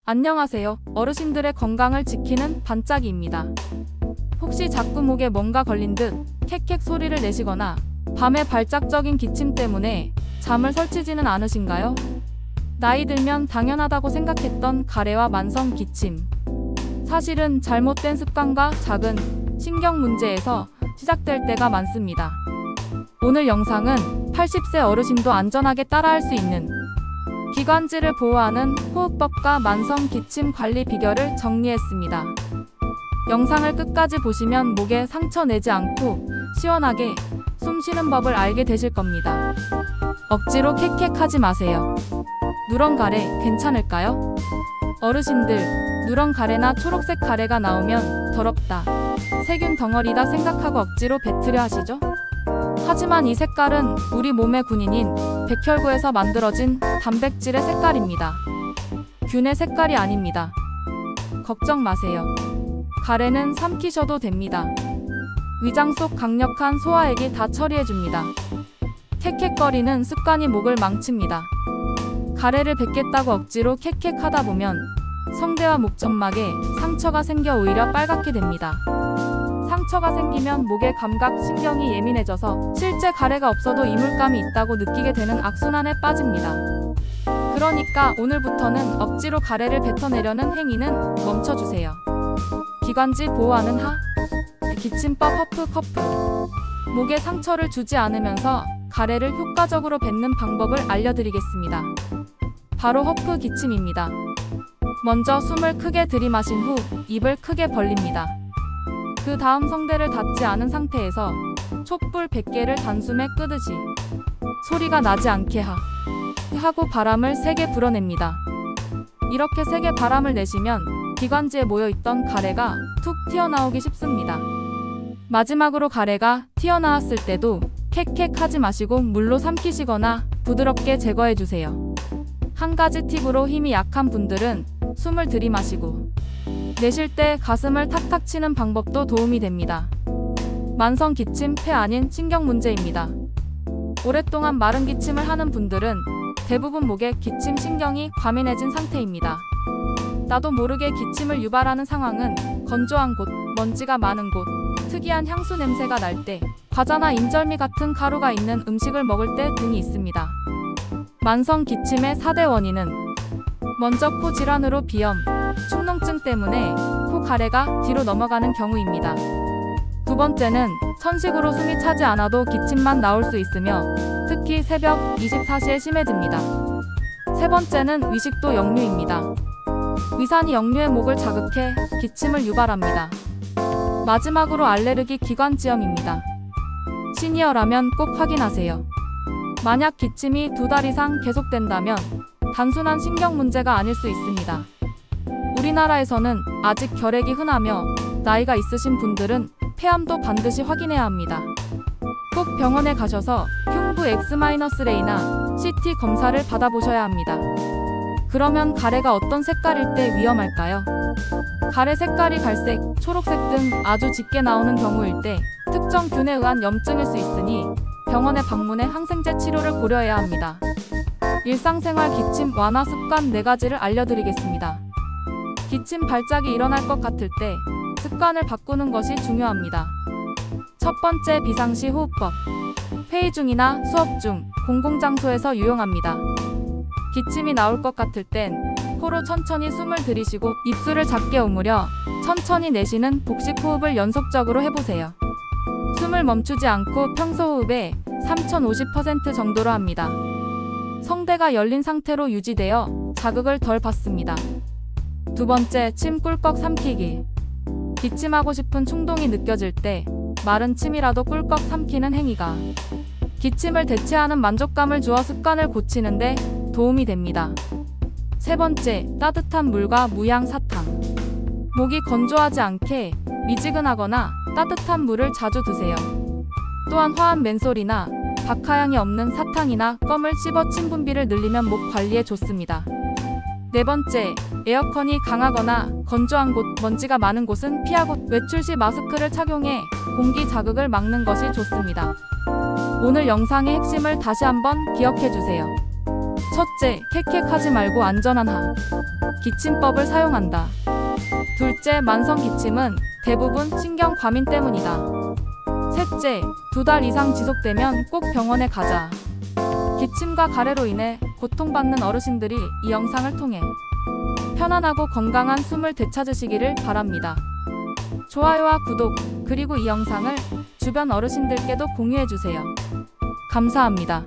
안녕하세요. 어르신들의 건강을 지키는 반짝이입니다. 혹시 자꾸 목에 뭔가 걸린 듯 캑캑 소리를 내시거나 밤에 발작적인 기침 때문에 잠을 설치지는 않으신가요? 나이 들면 당연하다고 생각했던 가래와 만성 기침. 사실은 잘못된 습관과 작은 신경 문제에서 시작될 때가 많습니다. 오늘 영상은 80세 어르신도 안전하게 따라할 수 있는 기관지를 보호하는 호흡법과 만성 기침 관리 비결을 정리했습니다. 영상을 끝까지 보시면 목에 상처 내지 않고 시원하게 숨 쉬는 법을 알게 되실 겁니다. 억지로 캑캑 하지 마세요. 누런 가래 괜찮을까요? 어르신들, 누런 가래나 초록색 가래가 나오면 더럽다, 세균 덩어리다 생각하고 억지로 뱉으려 하시죠? 하지만 이 색깔은 우리 몸의 군인인 백혈구에서 만들어진 단백질의 색깔입니다. 균의 색깔이 아닙니다. 걱정 마세요. 가래는 삼키셔도 됩니다. 위장 속 강력한 소화액이 다 처리해줍니다. 캑캑거리는 습관이 목을 망칩니다. 가래를 뱉겠다고 억지로 캑캑 하다 보면 성대와 목점막에 상처가 생겨 오히려 빨갛게 됩니다. 상처가 생기면 목의 감각 신경이 예민해져서 실제 가래가 없어도 이물감이 있다고 느끼게 되는 악순환에 빠집니다. 그러니까 오늘부터는 억지로 가래를 뱉어내려는 행위는 멈춰주세요. 기관지 보호하는 기침법 허프. 목에 상처를 주지 않으면서 가래를 효과적으로 뱉는 방법을 알려드리겠습니다. 바로 허프 기침입니다. 먼저 숨을 크게 들이마신 후 입을 크게 벌립니다. 그 다음 성대를 닫지 않은 상태에서 촛불 100개를 단숨에 끄듯이 소리가 나지 않게 하고 바람을 세게 불어냅니다. 이렇게 세게 바람을 내시면 기관지에 모여있던 가래가 툭 튀어나오기 쉽습니다. 마지막으로 가래가 튀어나왔을 때도 캑캑 하지 마시고 물로 삼키시거나 부드럽게 제거해주세요. 한 가지 팁으로 힘이 약한 분들은 숨을 들이마시고 내쉴 때 가슴을 탁탁 치는 방법도 도움이 됩니다. 만성 기침, 폐 아닌 신경 문제입니다. 오랫동안 마른 기침을 하는 분들은 대부분 목에 기침 신경이 과민해진 상태입니다. 나도 모르게 기침을 유발하는 상황은 건조한 곳, 먼지가 많은 곳, 특이한 향수 냄새가 날 때, 과자나 인절미 같은 가루가 있는 음식을 먹을 때 등이 있습니다. 만성 기침의 4대 원인은 먼저 코 질환으로 비염, 축농증 때문에 코 가래가 뒤로 넘어가는 경우입니다. 두 번째는 천식으로 숨이 차지 않아도 기침만 나올 수 있으며 특히 새벽 24시에 심해집니다. 세 번째는 위식도 역류입니다. 위산이 역류의 목을 자극해 기침을 유발합니다. 마지막으로 알레르기 기관지염입니다. 시니어라면 꼭 확인하세요. 만약 기침이 2달 이상 계속된다면 단순한 신경 문제가 아닐 수 있습니다. 우리나라에서는 아직 결핵이 흔하며 나이가 있으신 분들은 폐암도 반드시 확인해야 합니다. 꼭 병원에 가셔서 흉부 X-레이나 CT 검사를 받아보셔야 합니다. 그러면 가래가 어떤 색깔일 때 위험할까요? 가래 색깔이 갈색, 초록색 등 아주 짙게 나오는 경우일 때 특정 균에 의한 염증일 수 있으니 병원에 방문해 항생제 치료를 고려해야 합니다. 일상생활 기침 완화 습관 4가지를 알려드리겠습니다. 기침 발작이 일어날 것 같을 때 습관을 바꾸는 것이 중요합니다. 첫 번째, 비상시 호흡법. 회의 중이나 수업 중, 공공장소에서 유용합니다. 기침이 나올 것 같을 땐 코로 천천히 숨을 들이쉬고 입술을 작게 오므려 천천히 내쉬는 복식 호흡을 연속적으로 해보세요. 숨을 멈추지 않고 평소 호흡의 3050% 정도로 합니다. 성대가 열린 상태로 유지되어 자극을 덜 받습니다. 두 번째, 침 꿀꺽 삼키기. 기침하고 싶은 충동이 느껴질 때 마른 침이라도 꿀꺽 삼키는 행위가 기침을 대체하는 만족감을 주어 습관을 고치는데 도움이 됩니다. 세 번째, 따뜻한 물과 무향 사탕. 목이 건조하지 않게 미지근하거나 따뜻한 물을 자주 드세요. 또한 화한 맨솔이나 박하향이 없는 사탕이나 껌을 씹어 침 분비를 늘리면 목 관리에 좋습니다. 네 번째, 에어컨이 강하거나 건조한 곳, 먼지가 많은 곳은 피하고 외출 시 마스크를 착용해 공기 자극을 막는 것이 좋습니다. 오늘 영상의 핵심을 다시 한번 기억해주세요. 첫째, 캑캑 하지 말고 안전한 기침법을 사용한다. 둘째, 만성 기침은 대부분 신경 과민 때문이다. 셋째, 2달 이상 지속되면 꼭 병원에 가자. 기침과 가래로 인해 고통받는 어르신들이 이 영상을 통해 편안하고 건강한 숨을 되찾으시기를 바랍니다. 좋아요와 구독, 그리고 이 영상을 주변 어르신들께도 공유해주세요. 감사합니다.